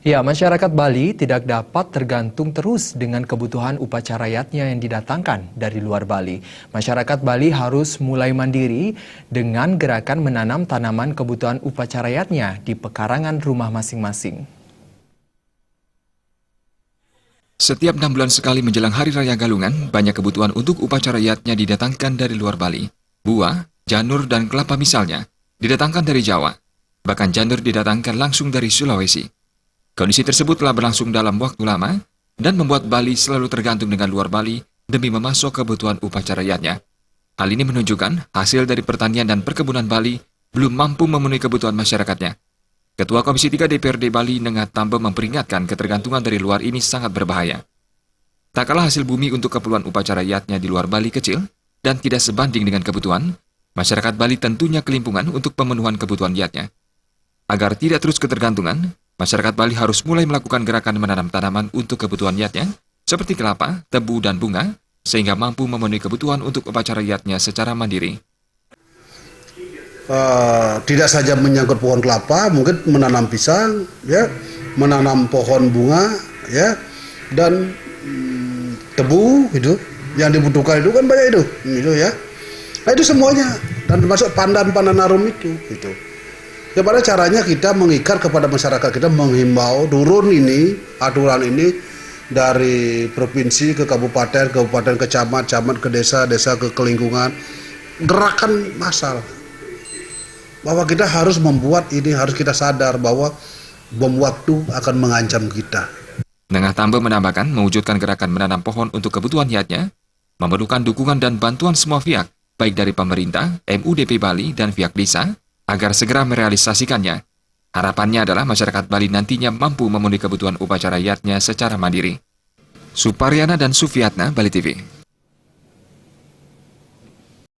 Ya, masyarakat Bali tidak dapat tergantung terus dengan kebutuhan upacara rakyatnya yang didatangkan dari luar Bali. Masyarakat Bali harus mulai mandiri dengan gerakan menanam tanaman kebutuhan upacara rakyatnya di pekarangan rumah masing-masing. Setiap 6 bulan sekali menjelang Hari Raya Galungan, banyak kebutuhan untuk upacara rakyatnya didatangkan dari luar Bali. Buah, janur, dan kelapa misalnya, didatangkan dari Jawa. Bahkan janur didatangkan langsung dari Sulawesi. Kondisi tersebut telah berlangsung dalam waktu lama dan membuat Bali selalu tergantung dengan luar Bali demi memasok kebutuhan upacara rakyatnya. Hal ini menunjukkan hasil dari pertanian dan perkebunan Bali belum mampu memenuhi kebutuhan masyarakatnya. Ketua Komisi 3 DPRD Bali, Nengat Tambe, memperingatkan ketergantungan dari luar ini sangat berbahaya. Tak kalah hasil bumi untuk keperluan upacara rakyatnya di luar Bali kecil dan tidak sebanding dengan kebutuhan, masyarakat Bali tentunya kelimpungan untuk pemenuhan kebutuhan rakyatnya. Agar tidak terus ketergantungan, masyarakat Bali harus mulai melakukan gerakan menanam tanaman untuk kebutuhan rakyatnya, seperti kelapa, tebu, dan bunga, sehingga mampu memenuhi kebutuhan untuk upacara rakyatnya secara mandiri. Tidak saja menyangkut pohon kelapa, mungkin menanam pisang, ya, menanam pohon bunga, ya, dan tebu itu yang dibutuhkan itu kan banyak itu ya. Nah, itu semuanya dan termasuk pandan arum itu. Gimana caranya kita mengikat kepada masyarakat kita, menghimbau turun ini aturan ini dari provinsi ke kabupaten ke camat ke desa ke kelingkungan, gerakan massal. Bahwa kita harus membuat ini, harus kita sadar bahwa bom waktu akan mengancam kita. Nengat Tambe menambahkan mewujudkan gerakan menanam pohon untuk kebutuhan rakyatnya memerlukan dukungan dan bantuan semua pihak, baik dari pemerintah, MUDP Bali, dan pihak desa, agar segera merealisasikannya. Harapannya adalah masyarakat Bali nantinya mampu memenuhi kebutuhan upacara rakyatnya secara mandiri. Suparyana dan Sufiatna, Bali TV.